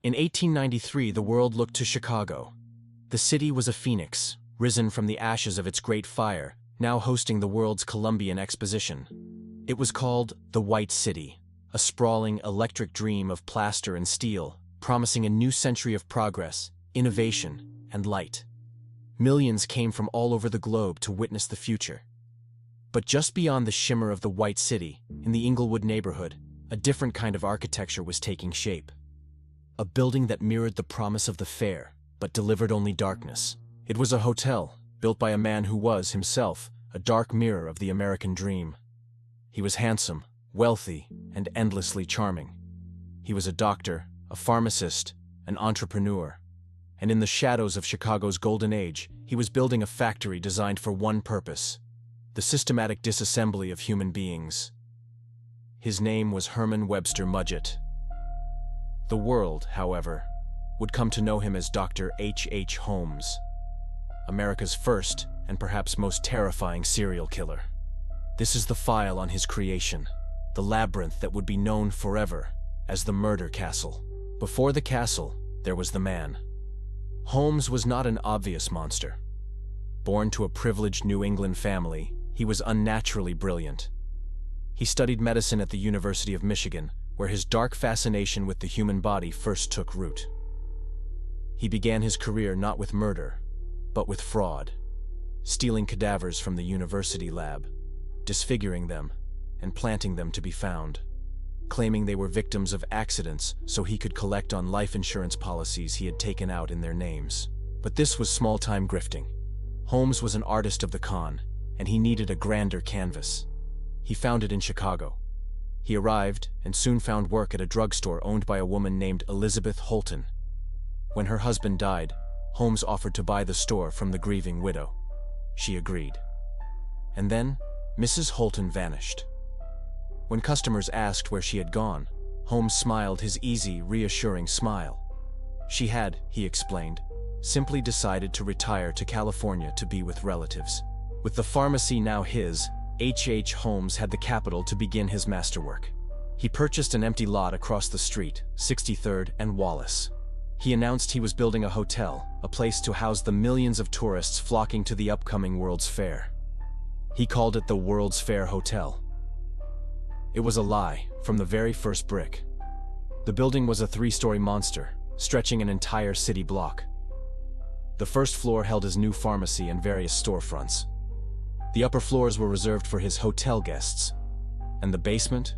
In 1893, the world looked to Chicago. The city was a phoenix, risen from the ashes of its great fire, now hosting the world's Columbian Exposition. It was called the White City, a sprawling, electric dream of plaster and steel, promising a new century of progress, innovation, and light. Millions came from all over the globe to witness the future. But just beyond the shimmer of the White City, in the Inglewood neighborhood, a different kind of architecture was taking shape. A building that mirrored the promise of the fair, but delivered only darkness. It was a hotel, built by a man who was, himself, a dark mirror of the American dream. He was handsome, wealthy, and endlessly charming. He was a doctor, a pharmacist, an entrepreneur. And in the shadows of Chicago's golden age, he was building a factory designed for one purpose: the systematic disassembly of human beings. His name was Herman Webster Mudgett. The world, however, would come to know him as Dr. H. Holmes, America's first and perhaps most terrifying serial killer. This is the file on his creation, the labyrinth that would be known forever as the Murder Castle. Before the castle, there was the man. Holmes was not an obvious monster. Born to a privileged New England family, he was unnaturally brilliant. He studied medicine at the University of Michigan, where his dark fascination with the human body first took root. He began his career not with murder, but with fraud, stealing cadavers from the university lab, disfiguring them, and planting them to be found, claiming they were victims of accidents so he could collect on life insurance policies he had taken out in their names. But this was small-time grifting. Holmes was an artist of the con, and he needed a grander canvas. He found it in Chicago. He arrived and soon found work at a drugstore owned by a woman named Elizabeth Holton. When her husband died, Holmes offered to buy the store from the grieving widow. She agreed. And then, Mrs. Holton vanished. When customers asked where she had gone, Holmes smiled his easy, reassuring smile. She had, he explained, simply decided to retire to California to be with relatives. With the pharmacy now his, H. Holmes had the capital to begin his masterwork. He purchased an empty lot across the street, 63rd and Wallace. He announced he was building a hotel, a place to house the millions of tourists flocking to the upcoming World's Fair. He called it the World's Fair Hotel. It was a lie, from the very first brick. The building was a 3-story monster, stretching an entire city block. The first floor held his new pharmacy and various storefronts. The upper floors were reserved for his hotel guests. And the basement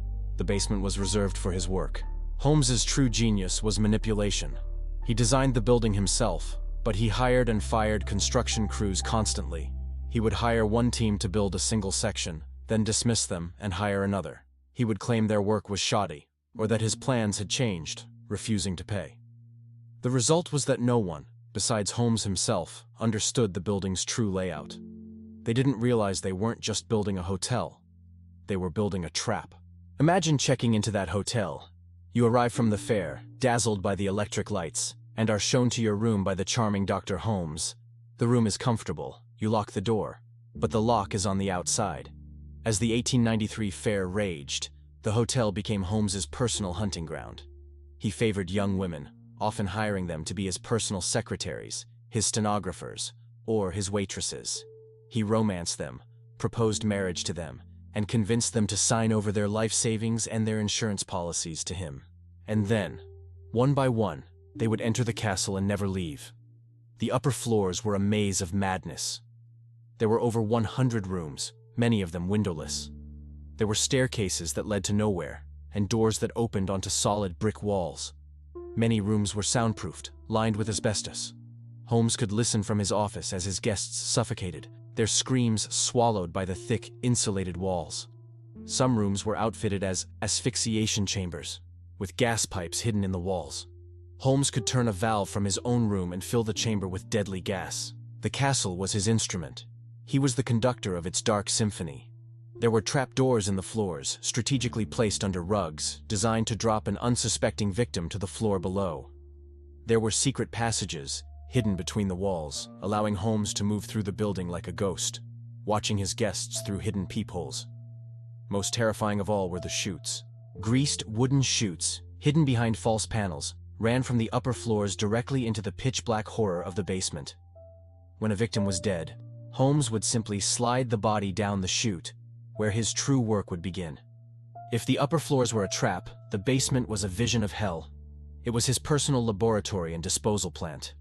was reserved for his work. Holmes's true genius was manipulation. He designed the building himself, but he hired and fired construction crews constantly. He would hire one team to build a single section, then dismiss them and hire another. He would claim their work was shoddy, or that his plans had changed, refusing to pay. The result was that no one, besides Holmes himself, understood the building's true layout. They didn't realize they weren't just building a hotel. They were building a trap. Imagine checking into that hotel. You arrive from the fair, dazzled by the electric lights, and are shown to your room by the charming Dr. Holmes. The room is comfortable. You lock the door, but the lock is on the outside. As the 1893 fair raged, the hotel became Holmes's personal hunting ground. He favored young women, often hiring them to be his personal secretaries, his stenographers, or his waitresses. He romanced them, proposed marriage to them, and convinced them to sign over their life savings and their insurance policies to him. And then, one by one, they would enter the castle and never leave. The upper floors were a maze of madness. There were over 100 rooms, many of them windowless. There were staircases that led to nowhere, and doors that opened onto solid brick walls. Many rooms were soundproofed, lined with asbestos. Holmes could listen from his office as his guests suffocated, their screams swallowed by the thick, insulated walls. Some rooms were outfitted as asphyxiation chambers, with gas pipes hidden in the walls. Holmes could turn a valve from his own room and fill the chamber with deadly gas. The castle was his instrument. He was the conductor of its dark symphony. There were trapdoors in the floors, strategically placed under rugs, designed to drop an unsuspecting victim to the floor below. There were secret passages, hidden between the walls, allowing Holmes to move through the building like a ghost, watching his guests through hidden peepholes. Most terrifying of all were the chutes. Greased wooden chutes, hidden behind false panels, ran from the upper floors directly into the pitch-black horror of the basement. When a victim was dead, Holmes would simply slide the body down the chute, where his true work would begin. If the upper floors were a trap, the basement was a vision of hell. It was his personal laboratory and disposal plant.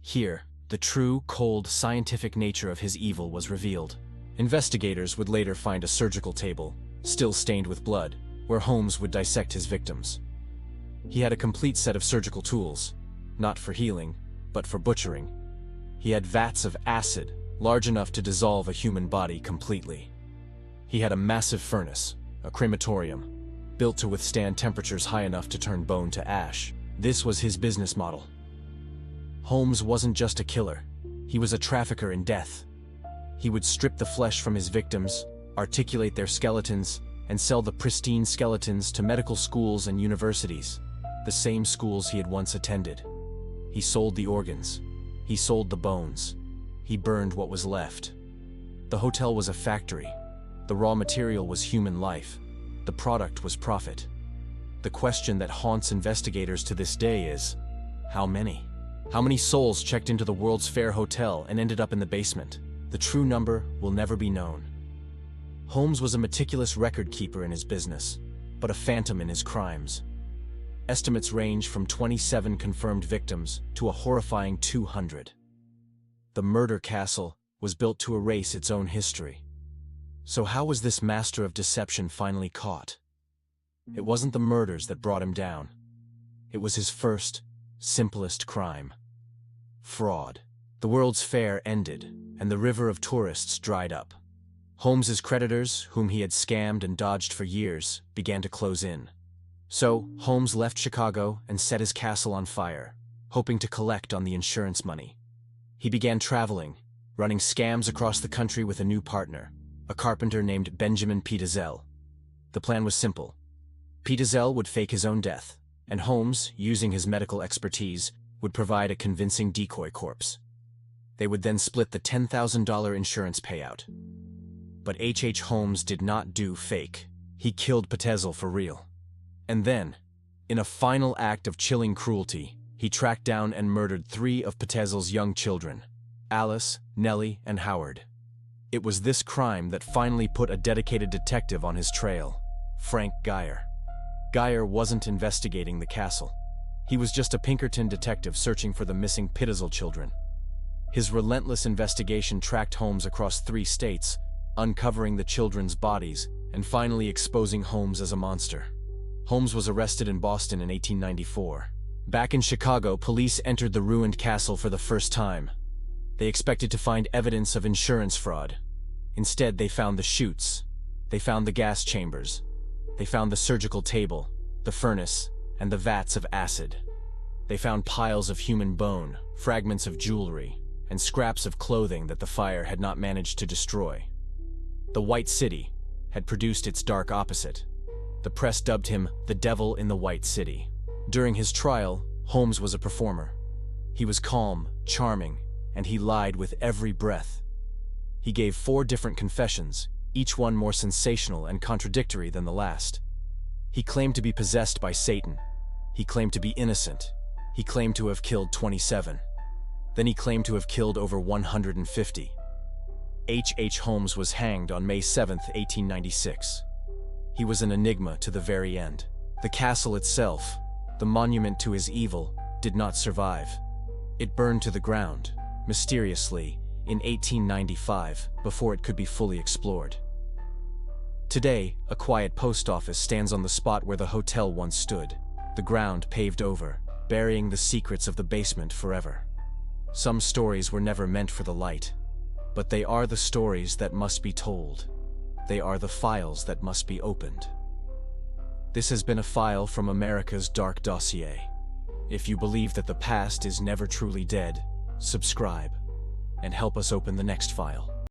Here, the true, cold, scientific nature of his evil was revealed. Investigators would later find a surgical table, still stained with blood, where Holmes would dissect his victims. He had a complete set of surgical tools, not for healing, but for butchering. He had vats of acid, large enough to dissolve a human body completely. He had a massive furnace, a crematorium, built to withstand temperatures high enough to turn bone to ash. This was his business model. Holmes wasn't just a killer, he was a trafficker in death. He would strip the flesh from his victims, articulate their skeletons, and sell the pristine skeletons to medical schools and universities, the same schools he had once attended. He sold the organs. He sold the bones. He burned what was left. The hotel was a factory. The raw material was human life. The product was profit. The question that haunts investigators to this day is, how many? How many souls checked into the World's Fair Hotel and ended up in the basement? The true number will never be known. Holmes was a meticulous record keeper in his business, but a phantom in his crimes. Estimates range from 27 confirmed victims to a horrifying 200. The murder castle was built to erase its own history. So how was this master of deception finally caught? It wasn't the murders that brought him down. It was his first, simplest crime: fraud. The World's Fair ended, and the river of tourists dried up. Holmes's creditors, whom he had scammed and dodged for years, began to close in. So, Holmes left Chicago and set his castle on fire, hoping to collect on the insurance money. He began traveling, running scams across the country with a new partner, a carpenter named Benjamin Pitezel. The plan was simple. Pitezel would fake his own death, and Holmes, using his medical expertise, would provide a convincing decoy corpse. They would then split the $10,000 insurance payout. But H.H. Holmes did not do fake. He killed Pitezel for real. And then, in a final act of chilling cruelty, he tracked down and murdered 3 of Pitezel's young children: Alice, Nellie, and Howard. It was this crime that finally put a dedicated detective on his trail: Frank Geyer. Geyer wasn't investigating the castle. He was just a Pinkerton detective searching for the missing Pitezel children. His relentless investigation tracked Holmes across 3 states, uncovering the children's bodies and finally exposing Holmes as a monster. Holmes was arrested in Boston in 1894. Back in Chicago, police entered the ruined castle for the first time. They expected to find evidence of insurance fraud. Instead, they found the chutes. They found the gas chambers. They found the surgical table, the furnace, and the vats of acid. They found piles of human bone, fragments of jewelry, and scraps of clothing that the fire had not managed to destroy. The White City had produced its dark opposite. The press dubbed him the Devil in the White City. During his trial, Holmes was a performer. He was calm, charming, and he lied with every breath. He gave 4 different confessions, each one more sensational and contradictory than the last. He claimed to be possessed by Satan. He claimed to be innocent. He claimed to have killed 27. Then he claimed to have killed over 150. H.H. Holmes was hanged on May 7, 1896. He was an enigma to the very end. The castle itself, the monument to his evil, did not survive. It burned to the ground, mysteriously, in 1895, before it could be fully explored. Today, a quiet post office stands on the spot where the hotel once stood, the ground paved over, burying the secrets of the basement forever. Some stories were never meant for the light, but they are the stories that must be told. They are the files that must be opened. This has been a file from America's Dark Dossier. If you believe that the past is never truly dead, subscribe and help us open the next file.